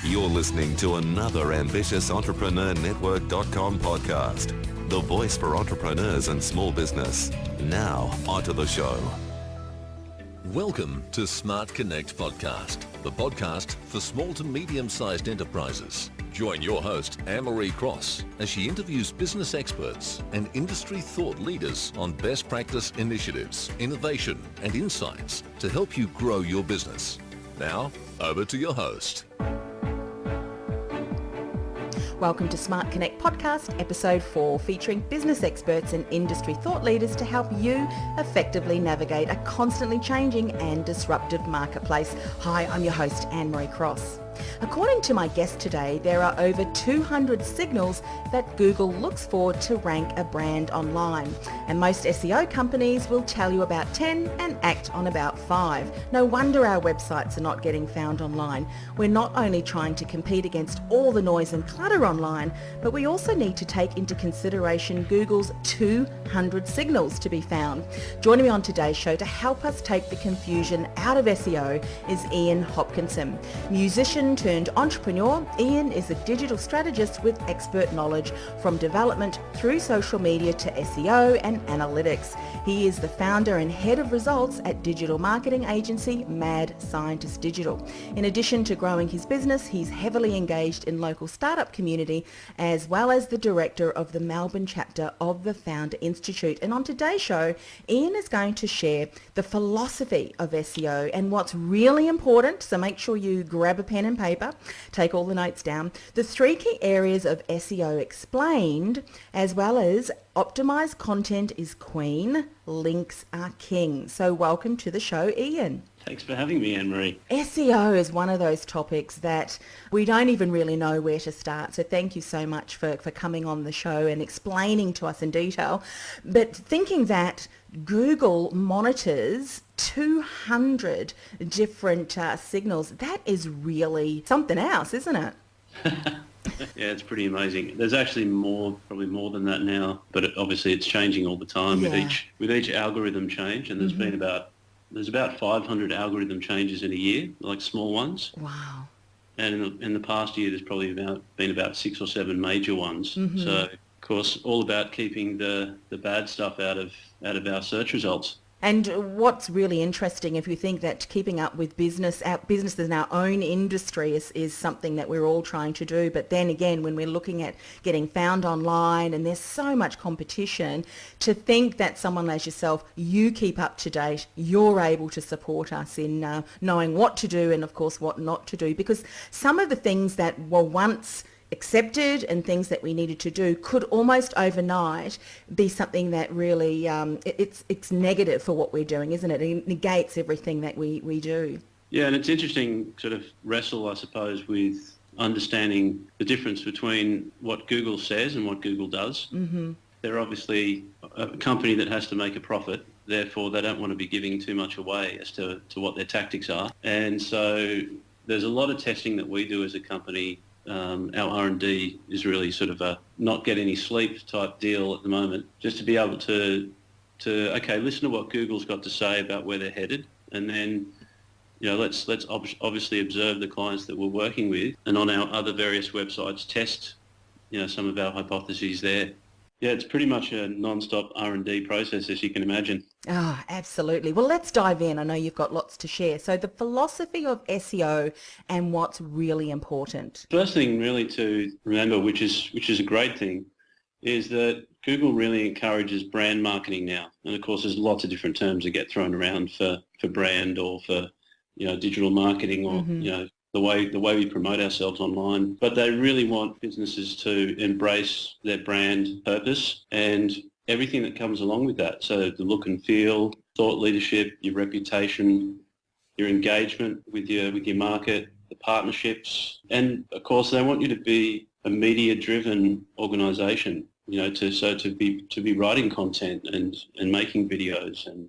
You're listening to another ambitious Entrepreneurs.com podcast, the voice for entrepreneurs and small business. Now, onto the show. Welcome to Smart Connect Podcast, the podcast for small to medium-sized enterprises. Join your host, Anne-Marie Cross, as she interviews business experts and industry thought leaders on best practice initiatives, innovation, and insights to help you grow your business. Now, over to your host. Welcome to Smart Connect Podcast, episode 4, featuring business experts and industry thought leaders to help you effectively navigate a constantly changing and disruptive marketplace. Hi, I'm your host, Anne-Marie Cross. According to my guest today, there are over 200 signals that Google looks for to rank a brand online. And most SEO companies will tell you about 10 and act on about 5. No wonder our websites are not getting found online. We're not only trying to compete against all the noise and clutter online, but we also need to take into consideration Google's 200 signals to be found. Joining me on today's show to help us take the confusion out of SEO is Ian Hopkinson. Musician turned entrepreneur, Ian is a digital strategist with expert knowledge from development through social media to SEO and analytics. He is the founder and head of results at digital marketing agency Mad Scientist Digital. In addition to growing his business, he's heavily engaged in local startup community as well as the director of the Melbourne chapter of the Founder Institute. And on today's show, Ian is going to share the philosophy of SEO and what's really important, so make sure you grab a pen and paper, take all the notes down, the 3 key areas of SEO explained, as well as optimized content is queen, links are king. So welcome to the show, Ian. Thanks for having me, Anne-Marie. SEO is one of those topics that we don't even really know where to start. So thank you so much for coming on the show and explaining to us in detail. But thinking that Google monitors 200 different signals, that is really something else, isn't it? Yeah, it's pretty amazing. There's actually probably more than that now, but obviously it's changing all the time with each algorithm change, and there's about 500 algorithm changes in a year, like small ones. Wow. And in the past year, there's probably been about 6 or 7 major ones. Mm-hmm. So, of course, all about keeping the bad stuff out of our search results. And what's really interesting, if you think that keeping up with business in our own industry is something that we're all trying to do, but then again, when we're looking at getting found online and there's so much competition, to think that someone as yourself, you keep up to date, you're able to support us in knowing what to do and, of course, what not to do, because some of the things that were once accepted and things that we needed to do could almost overnight be something that really it's negative for what we're doing, isn't it? It negates everything that we do. Yeah, and it's interesting sort of wrestle, I suppose, with understanding the difference between what Google says and what Google does. Mm-hmm. They're obviously a company that has to make a profit, therefore they don't want to be giving too much away as to what their tactics are. And so there's a lot of testing that we do as a company. Our R&D is really sort of a not get any sleep type deal at the moment, just to be able to listen to what Google's got to say about where they're headed, and then let's obviously observe the clients that we're working with, and on our other various websites test some of our hypotheses there. Yeah, it's pretty much a non-stop R&D process, as you can imagine. Oh, absolutely. Well, let's dive in. I know you've got lots to share. So the philosophy of SEO and what's really important. First thing really to remember, which is a great thing, is that Google really encourages brand marketing now. And of course, there's lots of different terms that get thrown around for brand or for digital marketing or the way we promote ourselves online. But they really want businesses to embrace their brand purpose and everything that comes along with that. So the look and feel, thought leadership, your reputation, your engagement with your market, the partnerships, and of course they want you to be a media-driven organisation. To be writing content and making videos and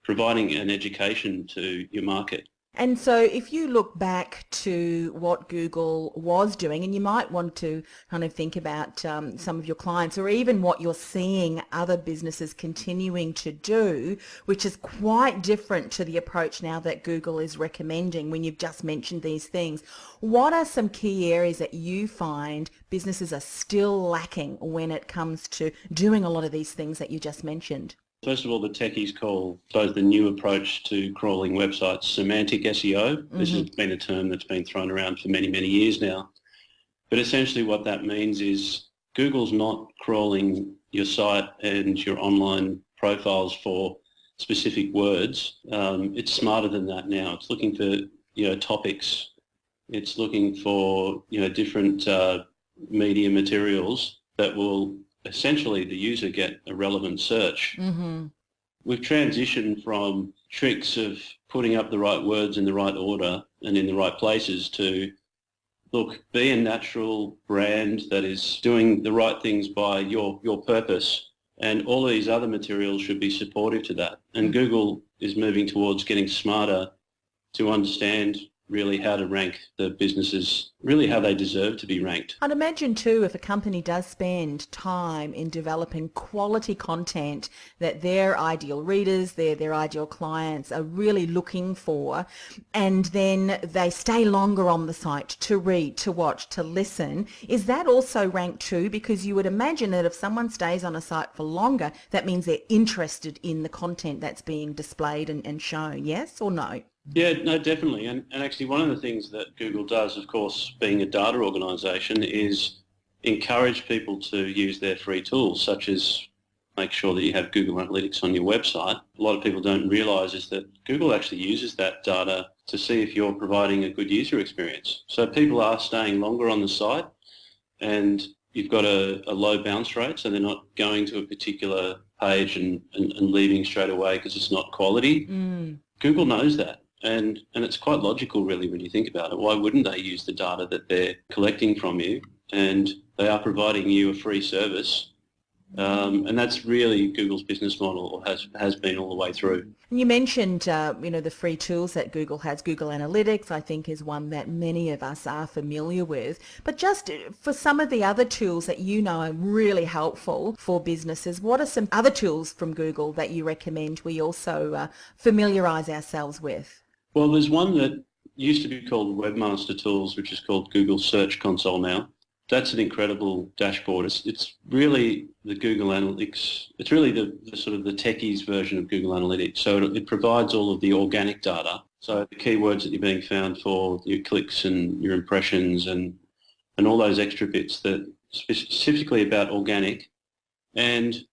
providing an education to your market. And so if you look back to what Google was doing, and you might want to kind of think about some of your clients or even what you're seeing other businesses continuing to do, which is quite different to the approach now that Google is recommending when you've just mentioned these things. What are some key areas that you find businesses are still lacking when it comes to doing a lot of these things that you just mentioned? First of all, the techies call both the new approach to crawling websites semantic SEO. This has been a term that's been thrown around for many, many years now. But essentially what that means is Google's not crawling your site and your online profiles for specific words. It's smarter than that now. It's looking for, topics. It's looking for, different media materials that will essentially the user get a relevant search. We've transitioned from tricks of putting up the right words in the right order and in the right places to, look, be a natural brand that is doing the right things by your purpose, and all of these other materials should be supportive to that. And Google is moving towards getting smarter to understand really how to rank the businesses, really how they deserve to be ranked. I'd imagine too, if a company does spend time in developing quality content that their ideal readers, their ideal clients are really looking for, and then they stay longer on the site to read, to watch, to listen, is that also ranked too? Because you would imagine that if someone stays on a site for longer, that means they're interested in the content that's being displayed and shown, yes or no? Yeah, no, definitely. And actually one of the things that Google does, of course, being a data organisation, is encourage people to use their free tools, such as make sure that you have Google Analytics on your website. A lot of people don't realise is that Google actually uses that data to see if you're providing a good user experience. So people are staying longer on the site and you've got a low bounce rate, so they're not going to a particular page and leaving straight away because it's not quality. Google knows that. And it's quite logical, really, when you think about it. Why wouldn't they use the data that they're collecting from you? And they are providing you a free service. And that's really Google's business model, or has been all the way through. You mentioned, the free tools that Google has. Google Analytics, I think, is one that many of us are familiar with. But just for some of the other tools that you know are really helpful for businesses, what are some other tools from Google that you recommend we also familiarise ourselves with? Well, there's one that used to be called Webmaster Tools, which is called Google Search Console now. That's an incredible dashboard. It's really the Google Analytics. It's really the sort of the techies version of Google Analytics. So it provides all of the organic data. So the keywords that you're being found for, your clicks and your impressions and all those extra bits that specifically about organic, and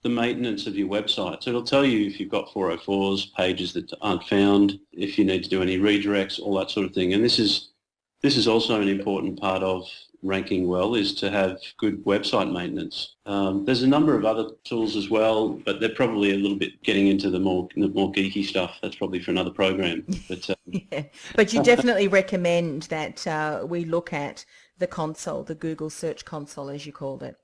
the maintenance of your website. So it'll tell you if you've got 404s, pages that aren't found, if you need to do any redirects, all that sort of thing. And this is also an important part of ranking well, is to have good website maintenance. There's a number of other tools as well, but they're probably a little bit getting into the more geeky stuff. That's probably for another program. But yeah, but you definitely recommend that we look at the console, the Google Search Console, as you called it.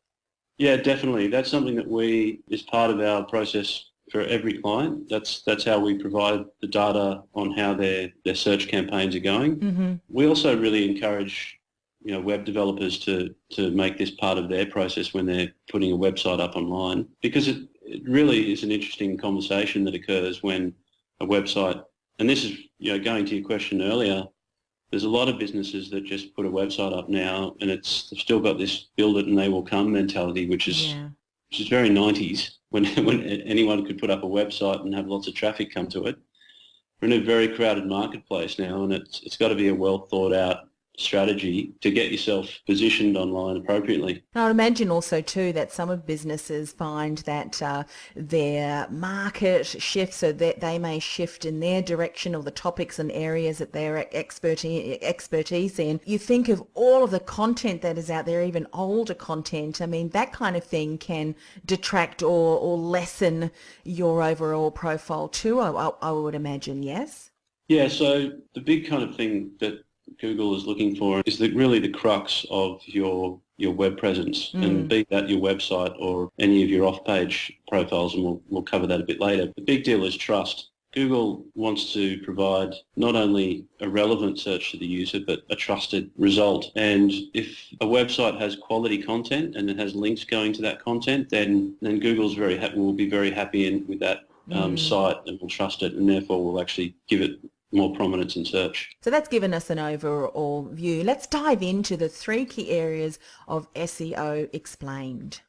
Yeah, definitely. That's something that is part of our process for every client. That's how we provide the data on how their search campaigns are going. We also really encourage web developers to make this part of their process when they're putting a website up online, because it really is an interesting conversation that occurs when a website, and this is going to your question earlier, there's a lot of businesses that just put a website up now and they've still got this build it and they will come mentality, which is very 90s when anyone could put up a website and have lots of traffic come to it. We're in a very crowded marketplace now, and it's got to be a well thought out strategy to get yourself positioned online appropriately. I would imagine also too that some of businesses find that their market shifts, so that they may shift in their direction or the topics and areas that they're expertise in. You think of all of the content that is out there, even older content. I mean, that kind of thing can detract or lessen your overall profile too, I would imagine, yes? Yeah, so the big kind of thing that Google is looking for is really the crux of your web presence, and be that your website or any of your off-page profiles, and we'll cover that a bit later. The big deal is trust. Google wants to provide not only a relevant search to the user, but a trusted result. And if a website has quality content and it has links going to that content, then Google's will be very happy with that site and will trust it, and therefore will actually give it more prominence in search. So that's given us an overall view. Let's dive into the 3 key areas of SEO explained.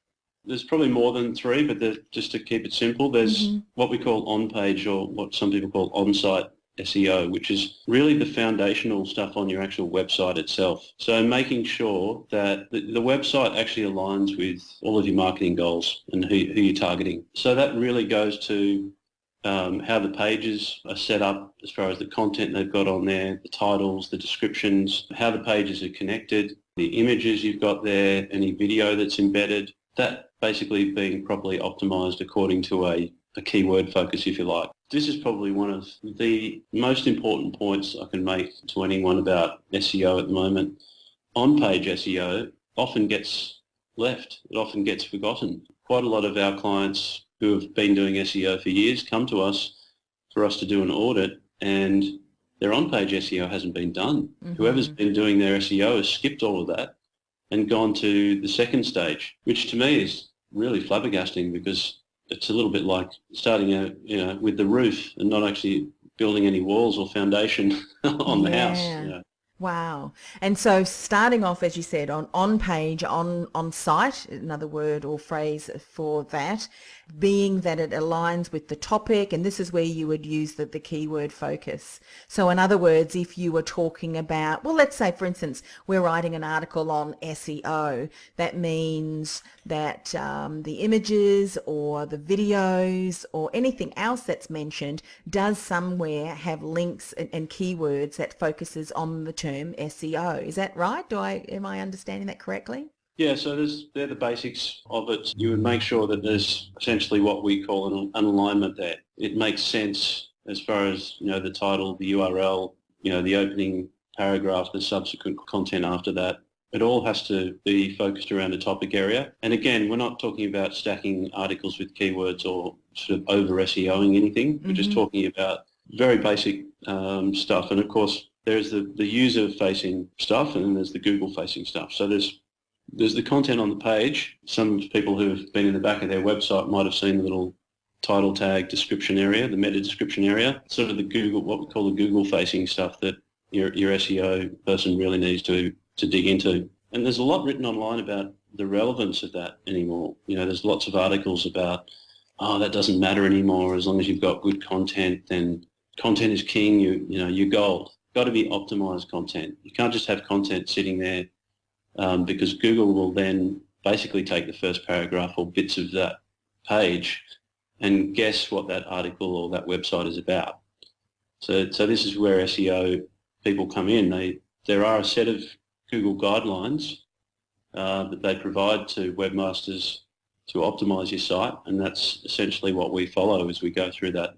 There's probably more than 3, but just to keep it simple, there's what we call on-page, or what some people call on-site SEO, which is really the foundational stuff on your actual website itself. So making sure that the website actually aligns with all of your marketing goals and who you're targeting. So that really goes to how the pages are set up as far as the content they've got on there, the titles, the descriptions, how the pages are connected, the images you've got there, any video that's embedded, that basically being properly optimized according to a keyword focus, if you like. This is probably one of the most important points I can make to anyone about SEO at the moment. On-page SEO often gets left. It often gets forgotten. Quite a lot of our clients who have been doing SEO for years come to us for us to do an audit, and their on-page SEO hasn't been done. Whoever's been doing their SEO has skipped all of that and gone to the second stage, which to me is really flabbergasting, because it's a little bit like starting out, with the roof and not actually building any walls or foundation on the house. Wow. And so starting off, as you said, on page, on site, another word or phrase for that, being that it aligns with the topic, and this is where you would use the keyword focus. So in other words, if you were talking about, well, let's say, for instance, we're writing an article on SEO, that means that the images or the videos or anything else that's mentioned does somewhere have links and keywords that focuses on the term SEO. Is that right? Am I understanding that correctly? Yeah, so they're the basics of it. You would make sure that there's essentially what we call an alignment there. It makes sense as far as, the title, the URL, the opening paragraph, the subsequent content after that. It all has to be focused around a topic area. And again, we're not talking about stacking articles with keywords or sort of over SEOing anything. We're just talking about very basic stuff. And of course, there's the user-facing stuff, and then there's the Google-facing stuff. So there's the content on the page. Some people who have been in the back of their website might have seen the little title tag description area, the meta description area, sort of the Google, what we call the Google-facing stuff that your SEO person really needs to dig into. And there's a lot written online about the relevance of that anymore. There's lots of articles about, that doesn't matter anymore. As long as you've got good content, then content is king. You're gold. Got to be optimized content. You can't just have content sitting there because Google will then basically take the first paragraph or bits of that page and guess what that article or that website is about. So this is where SEO people come in. There are a set of Google guidelines that they provide to webmasters to optimize your site, and that's essentially what we follow as we go through that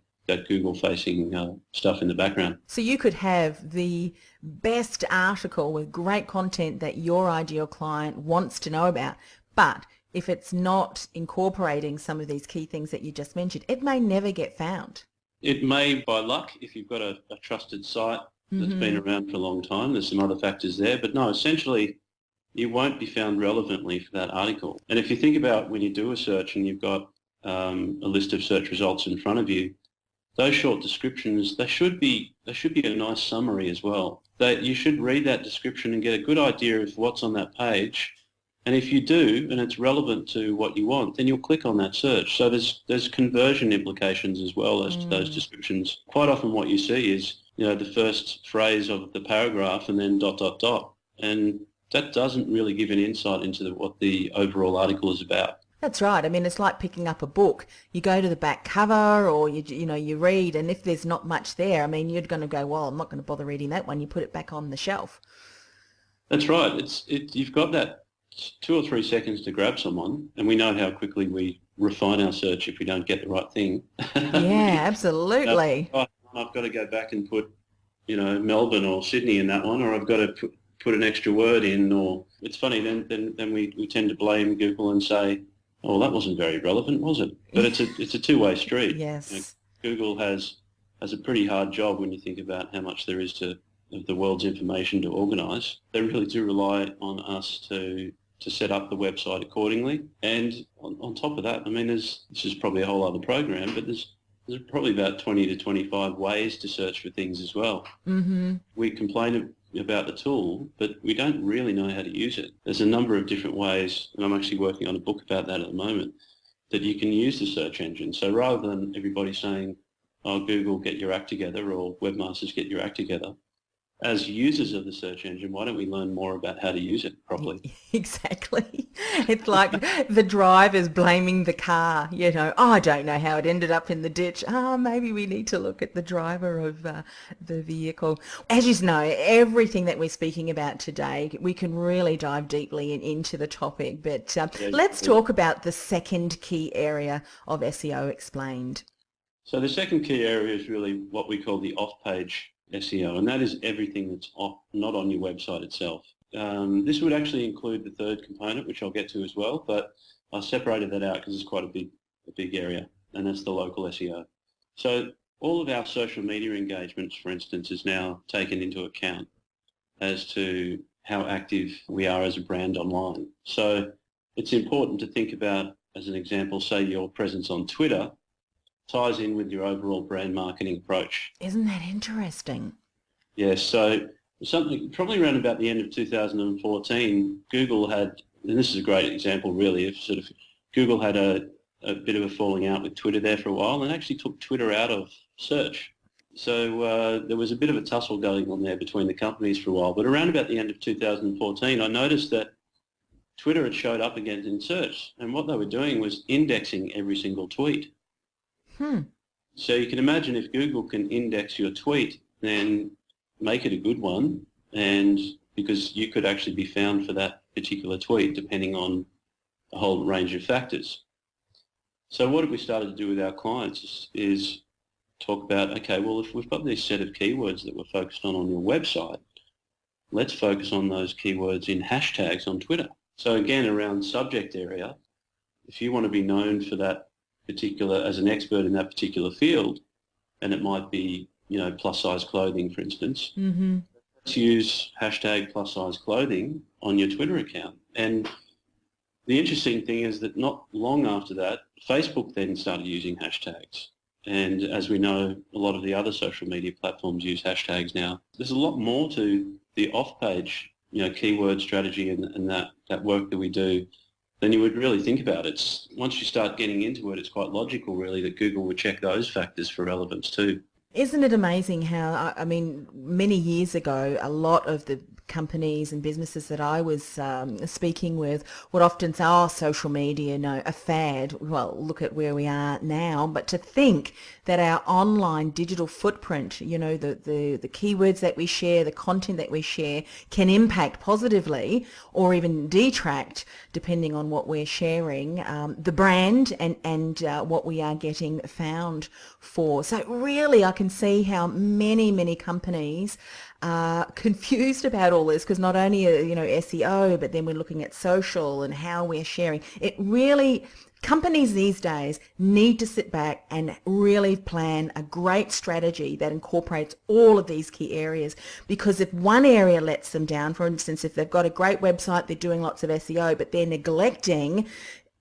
Google-facing stuff in the background. So you could have the best article with great content that your ideal client wants to know about, but if it's not incorporating some of these key things that you just mentioned, it may never get found. It may by luck if you've got a trusted site that's been around for a long time. There's some other factors there, but no, essentially you won't be found relevantly for that article. And if you think about when you do a search and you've got a list of search results in front of you, those short descriptions, they should be a nice summary as well. That you should read that description and get a good idea of what's on that page. And if you do, and it's relevant to what you want, then you'll click on that search. So there's conversion implications as well as to those descriptions. Quite often what you see is, the first phrase of the paragraph and then ... And that doesn't really give an insight into what the overall article is about. That's right. I mean, it's like picking up a book. You go to the back cover or, you read, and if there's not much there, I mean, you're going to go, well, I'm not going to bother reading that one. You put it back on the shelf. That's right. You've got that 2 or 3 seconds to grab someone, and we know how quickly we refine our search if we don't get the right thing. Yeah, absolutely. I've got to go back and put, Melbourne or Sydney in that one, or I've got to put an extra word in, or it's funny, then we tend to blame Google and say, oh, that wasn't very relevant, was it? But it's a two-way street. Yes. Google has has a pretty hard job when you think about how much there is of the world's information to organise. They really do rely on us to set up the website accordingly. And on top of that, I mean, this is probably a whole other program, but there's probably about 20 to 25 ways to search for things as well. Mm-hmm. We complain about the tool, but we don't really know how to use it. There's a number of different ways, and I'm actually working on a book about that at the moment, that you can use the search engine. So rather than everybody saying, oh, Google, get your act together, or webmasters, get your act together, as users of the search engine, why don't we learn more about how to use it properly? Exactly. It's like the driver's blaming the car, oh, I don't know how it ended up in the ditch. Maybe we need to look at the driver of the vehicle. As you know, everything that we're speaking about today, we can really dive deeply into the topic, but let's talk about the second key area of SEO explained. So the second key area is really what we call the off-page SEO, and that is everything that's not on your website itself. This would actually include the third component, which I'll get to as well, but I separated that out because it's quite a big area, and that's the local SEO. So all of our social media engagements, for instance, is now taken into account as to how active we are as a brand online. So it's important to think about, as an example, say your presence on Twitter ties in with your overall brand marketing approach. Isn't that interesting? Yes, so something probably around about the end of 2014, Google had, and this is a great example really, of sort of Google had a bit of a falling out with Twitter there for a while and actually took Twitter out of search. So there was a bit of a tussle going on there between the companies for a while, but around about the end of 2014, I noticed that Twitter had showed up again in search, and what they were doing was indexing every single tweet. So you can imagine if Google can index your tweet, then make it a good one, and because you could actually be found for that particular tweet depending on a whole range of factors. So what have we started to do with our clients is talk about, okay, well, if we've got this set of keywords that we're focused on your website, let's focus on those keywords in hashtags on Twitter. So again, around subject area, if you want to be known for that particular, as an expert in that particular field, and it might be, plus size clothing, for instance, let's use hashtag plus size clothing on your Twitter account. And the interesting thing is that not long after that, Facebook then started using hashtags. And as we know, a lot of the other social media platforms use hashtags now. There's a lot more to the off-page, keyword strategy and that work that we do than you would really think about. It's once you start getting into it, it's quite logical really that Google would check those factors for relevance too. Isn't it amazing how, many years ago, a lot of the companies and businesses that I was speaking with would often say, oh, social media, no, a fad. Well, look at where we are now. But to think that our online digital footprint, the keywords that we share, the content that we share can impact positively or even detract, depending on what we're sharing, the brand and what we are getting found for. So really, I can see how many companies are confused about all this, because not only SEO, but then we're looking at social and how we're sharing. It really, companies these days need to sit back and really plan a great strategy that incorporates all of these key areas, because if one area lets them down, for instance, if they've got a great website, they're doing lots of SEO, but they're neglecting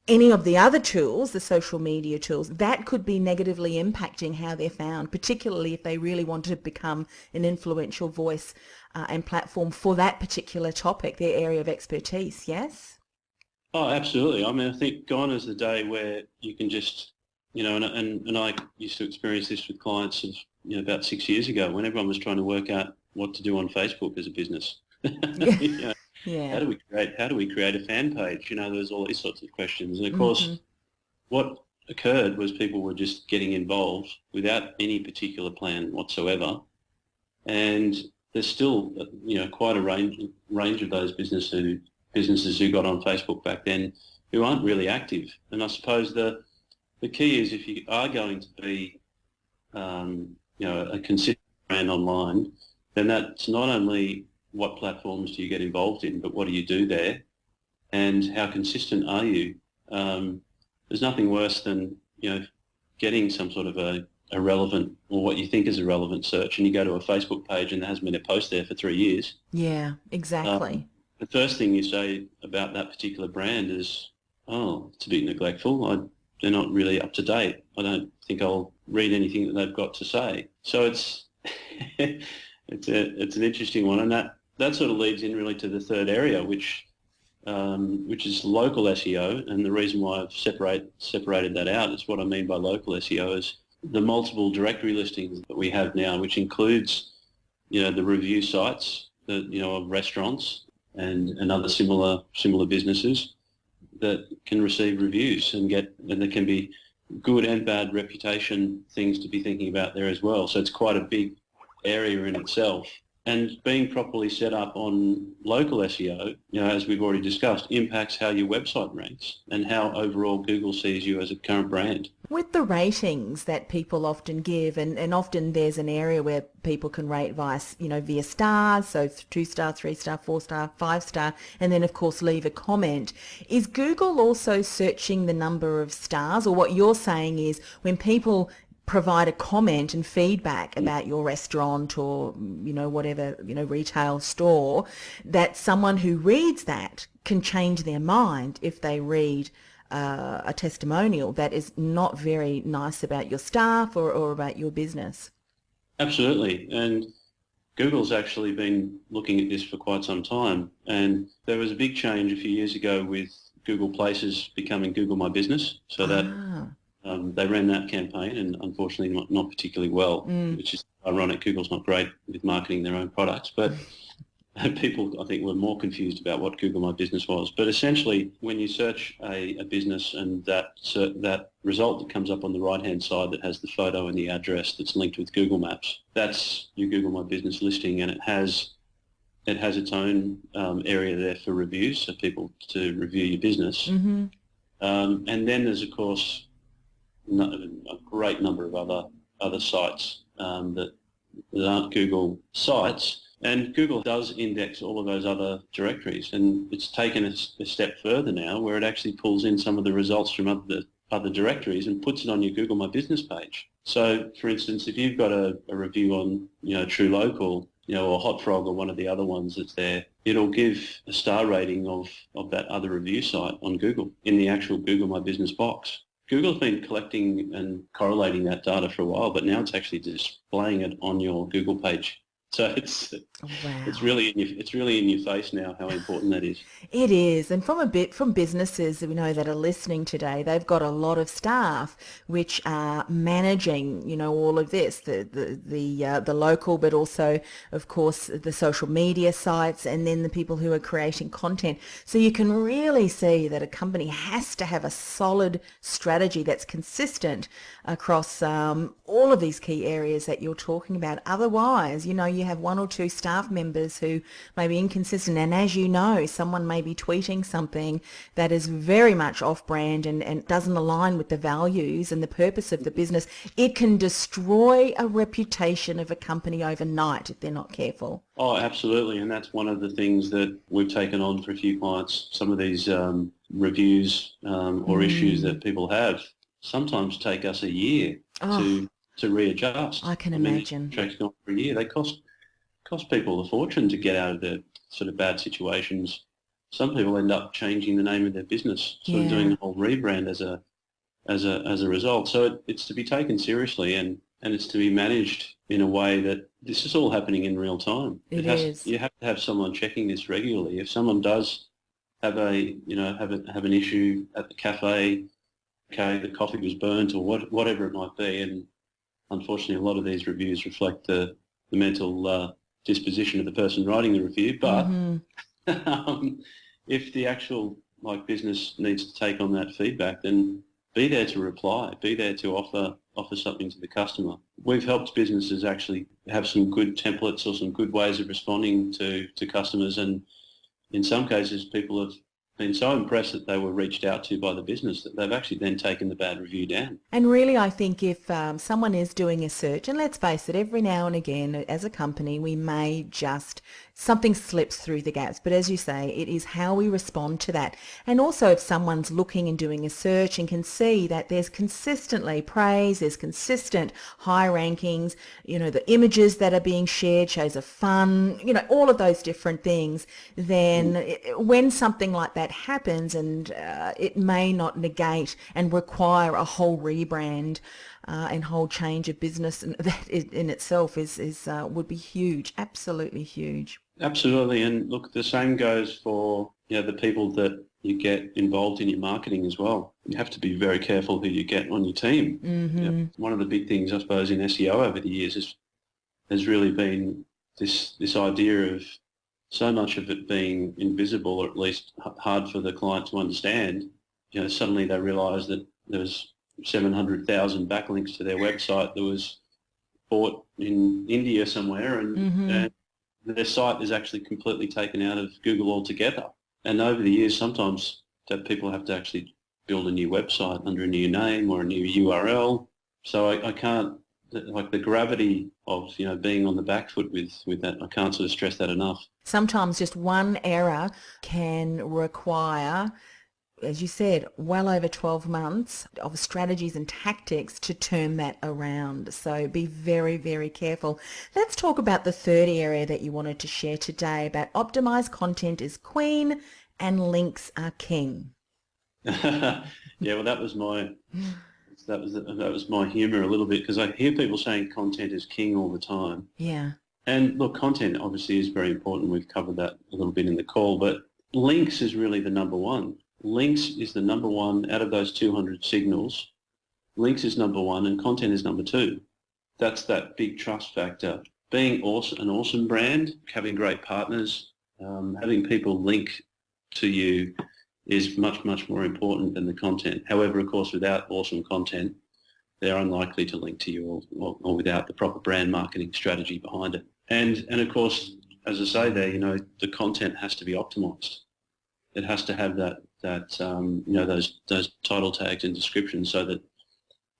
any of the other tools, the social media tools, that could be negatively impacting how they're found, particularly if they really want to become an influential voice and platform for that particular topic, their area of expertise, yes? Oh, absolutely. I mean, I think gone is the day where you can just, and I used to experience this with clients of, about 6 years ago when everyone was trying to work out what to do on Facebook as a business. Yeah. Yeah. How do we create a fan page? There's all these sorts of questions. And of course, what occurred was people were just getting involved without any particular plan whatsoever. And there's still, quite a range of those businesses who got on Facebook back then who aren't really active. And I suppose the key is, if you are going to be, a consistent brand online, then that's not only what platforms do you get involved in, but what do you do there, and how consistent are you? There's nothing worse than getting some sort of a a relevant, or what you think is a relevant search, and you go to a Facebook page and there hasn't been a post there for 3 years. Yeah, exactly. The first thing you say about that particular brand is, oh, it's a bit neglectful. They're not really up to date. I don't think I'll read anything that they've got to say. So it's it's an interesting one, and that sort of leads in really to the third area, which is local SEO. And the reason why I've separated that out is what I mean by local SEO is the multiple directory listings that we have now, which includes, the review sites that, of restaurants and other similar businesses that can receive reviews and there can be good and bad reputation things to be thinking about there as well. So it's quite a big area in itself. And being properly set up on local SEO, as we've already discussed, impacts how your website ranks and how overall Google sees you as a current brand. With the ratings that people often give, and often there's an area where people can rate via stars, so 2-star, 3-star, 4-star, 5-star, and then of course leave a comment. Is Google also searching the number of stars, or what you're saying is when people provide a comment and feedback about your restaurant or whatever retail store, that someone who reads that can change their mind if they read a testimonial that is not very nice about your staff or about your business? Absolutely, and Google's actually been looking at this for quite some time, and there was a big change a few years ago with Google Places becoming Google My Business, so that they ran that campaign, and unfortunately not particularly well, which is ironic. Google's not great with marketing their own products, but people, I think, were more confused about what Google My Business was. But essentially, when you search a business and that result that comes up on the right-hand side that has the photo and the address that's linked with Google Maps, that's your Google My Business listing, and it has its own area there for reviews, so people to review your business. Mm-hmm. And then there's, of course, a great number of other sites that aren't Google sites, and Google does index all of those other directories, and it's taken a step further now where it actually pulls in some of the results from other directories and puts it on your Google My Business page. So, for instance, if you've got a review on True Local, or Hot Frog or one of the other ones that's there, it'll give a star rating of that other review site on Google in the actual Google My Business box. Google's been collecting and correlating that data for a while, but now it's actually displaying it on your Google page. So it's really in your face now how important that is. It is, and from businesses that we know that are listening today, they've got a lot of staff which are managing, all of this, the local, but also, of course, the social media sites, and then the people who are creating content. So you can really see that a company has to have a solid strategy that's consistent across all of these key areas that you're talking about. Otherwise, you have one or two staff members who may be inconsistent, and as you know, someone may be tweeting something that is very much off-brand and doesn't align with the values and the purpose of the business. It can destroy a reputation of a company overnight if they're not careful. Oh, absolutely, and that's one of the things that we've taken on for a few clients. Some of these reviews or issues that people have sometimes take us a year to readjust. I can imagine. Contracts gone for a year. They cost people a fortune to get out of their sort of bad situations. Some people end up changing the name of their business, sort of doing a whole rebrand as a result. So it's to be taken seriously, and it's to be managed in a way that this is all happening in real time. It is. You have to have someone checking this regularly. If someone does have have an issue at the cafe, the coffee was burnt or whatever it might be, and unfortunately a lot of these reviews reflect the mental disposition of the person writing the review, but if the actual business needs to take on that feedback, then be there to reply, be there to offer something to the customer. We've helped businesses actually have some good templates or some good ways of responding to customers, and in some cases people have been so impressed that they were reached out to by the business that they've actually then taken the bad review down. And really, I think if someone is doing a search, and let's face it, every now and again as a company we may just something slips through the gaps. But as you say, it is how we respond to that. And also if someone's looking and doing a search and can see that there's consistently praise, there's consistent high rankings, the images that are being shared shows of fun, all of those different things, then when something like that happens, and it may not negate and require a whole rebrand and whole change of business, and that in itself is would be huge, absolutely huge. Absolutely, and look, the same goes for the people that you get involved in your marketing as well. You have to be very careful who you get on your team. Mm-hmm. One of the big things, I suppose, in SEO over the years has really been this idea of so much of it being invisible, or at least hard for the client to understand. Suddenly they realise that there was 700,000 backlinks to their website that was bought in India somewhere, and their site is actually completely taken out of Google altogether. And over the years, sometimes that people have to actually build a new website under a new name or a new URL. So I can't, like the gravity of, being on the back foot with that, I can't sort of stress that enough. Sometimes just one error can require, as you said, well over 12 months of strategies and tactics to turn that around. So be very, very careful. Let's talk about the third area that you wanted to share today, about optimized content is queen and links are king. Yeah, well, that was my humour a little bit, because I hear people saying content is king all the time. Yeah. And look, content obviously is very important. We've covered that a little bit in the call, but links is really the number one. Links is the number one out of those 200 signals. Links is number one and content is number two. That's that big trust factor. Being an awesome brand, having great partners, having people link to you is much, much more important than the content. However, of course, without awesome content, they're unlikely to link to you, or without the proper brand marketing strategy behind it. And of course, as I say there, the content has to be optimized. It has to have those title tags and descriptions so that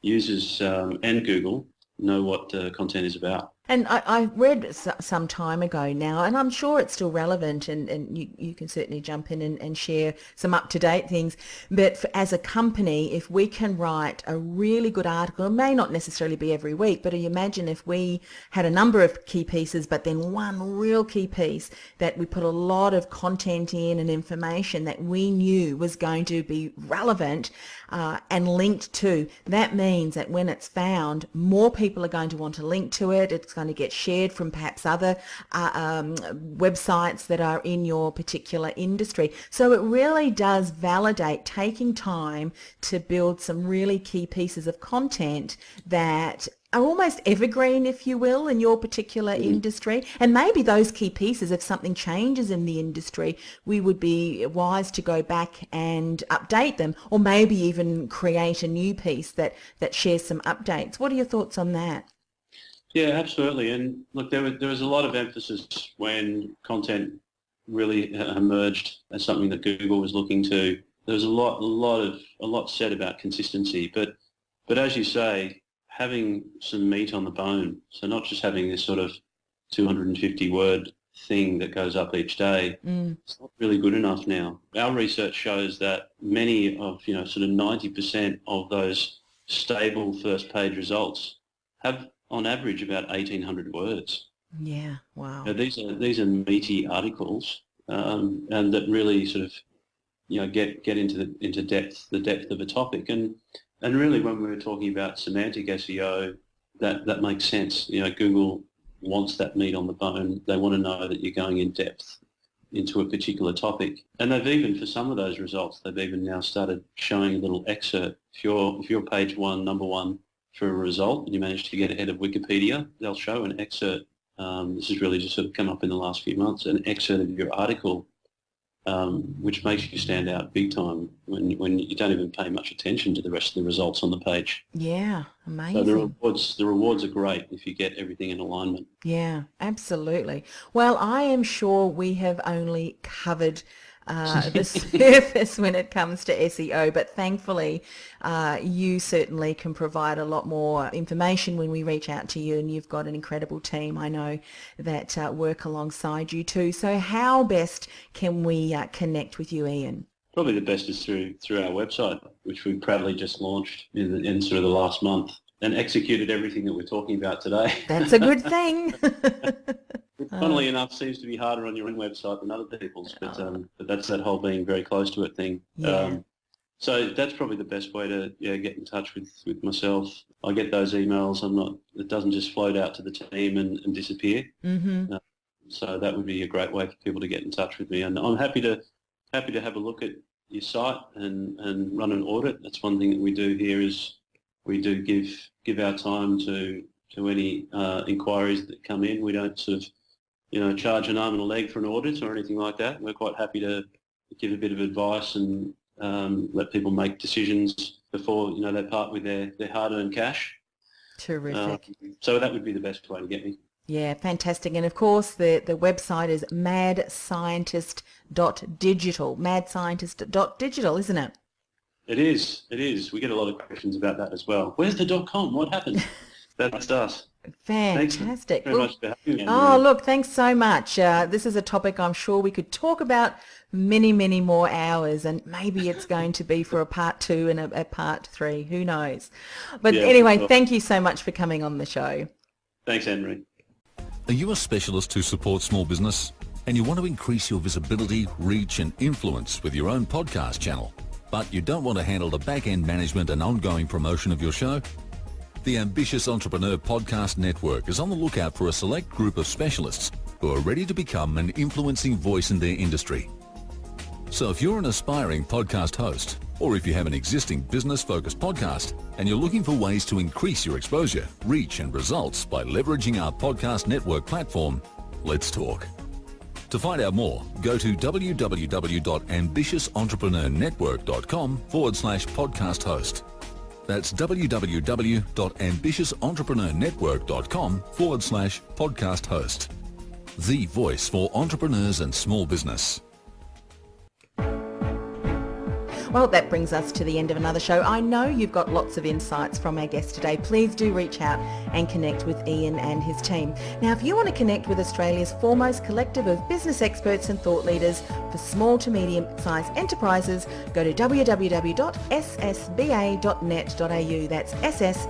users and Google know what the content is about. And I read some time ago now, and I'm sure it's still relevant, and you can certainly jump in and share some up-to-date things. But as a company, if we can write a really good article, it may not necessarily be every week, but you imagine if we had a number of key pieces, but then one real key piece that we put a lot of content in and information that we knew was going to be relevant and linked to, that means that when it's found, more people are going to want to link to it. It's going to get shared from perhaps other websites that are in your particular industry. So it really does validate taking time to build some really key pieces of content that are almost evergreen, if you will, in your particular industry. And maybe those key pieces, if something changes in the industry, we would be wise to go back and update them, or maybe even create a new piece that shares some updates. What are your thoughts on that? Yeah, absolutely. And look, there was a lot of emphasis when content really emerged as something that Google was looking to. There was a lot said about consistency, but as you say, having some meat on the bone, so not just having this sort of 250 word thing that goes up each day, it's not really good enough now. Our research shows that many of, sort of 90% of those stable first page results have on average about 1,800 words. Yeah, wow. These are meaty articles, and that really sort of, get into depth, the depth of a topic. And really, when we were talking about semantic SEO, that makes sense. Google wants that meat on the bone. They want to know that you're going in depth into a particular topic. And they've even, for some of those results, they've even now started showing a little excerpt. If you're page one, number one for a result, and you manage to get ahead of Wikipedia, they'll show an excerpt. This has really just sort of come up in the last few months, an excerpt of your article, which makes you stand out big time when you don't even pay much attention to the rest of the results on the page. Yeah, amazing. So the rewards are great if you get everything in alignment. Yeah, absolutely. Well, I am sure we have only covered the surface when it comes to SEO, but thankfully you certainly can provide a lot more information when we reach out to you, and you've got an incredible team, I know, that work alongside you too. So how best can we connect with you, Ian? Probably the best is through our website, which we proudly just launched in sort of the last month and executed everything that we're talking about today. That's a good thing. Which, funnily enough, seems to be harder on your own website than other people's, but that's that whole being very close to it thing. Yeah. So that's probably the best way to get in touch with myself. I get those emails. It doesn't just float out to the team and disappear. Mm-hmm. So that would be a great way for people to get in touch with me. And I'm happy to have a look at your site and run an audit. That's one thing that we do here is we do give our time to any inquiries that come in. We don't sort of charge an arm and a leg for an audit or anything like that. We're quite happy to give a bit of advice and let people make decisions before they part with their hard-earned cash. Terrific. So that would be the best way to get me. Yeah, fantastic. And of course, the website is madscientist.digital. Madscientist.digital, isn't it? It is. We get a lot of questions about that as well. Where's the .com? What happened? That's us. Fantastic. Thanks very much for having me. Oh, look, thanks so much. This is a topic I'm sure we could talk about many, many more hours, and maybe it's going to be for a part 2 and a part 3. Who knows? But anyway, thank you so much for coming on the show. Thanks, Anne-Marie. Are you a specialist who supports small business and you want to increase your visibility, reach and influence with your own podcast channel, but you don't want to handle the back-end management and ongoing promotion of your show? The Ambitious Entrepreneur Podcast Network is on the lookout for a select group of specialists who are ready to become an influencing voice in their industry. So if you're an aspiring podcast host, or if you have an existing business-focused podcast and you're looking for ways to increase your exposure, reach and results by leveraging our podcast network platform, let's talk. To find out more, go to www.ambitiousentrepreneurnetwork.com/podcast host. That's www.ambitiousentrepreneurnetwork.com/podcast host. The voice for entrepreneurs and small business. Well, that brings us to the end of another show. I know you've got lots of insights from our guest today. Please do reach out and connect with Ian and his team. Now, if you want to connect with Australia's foremost collective of business experts and thought leaders for small to medium-sized enterprises, go to www.ssba.net.au. That's ssba.net.au.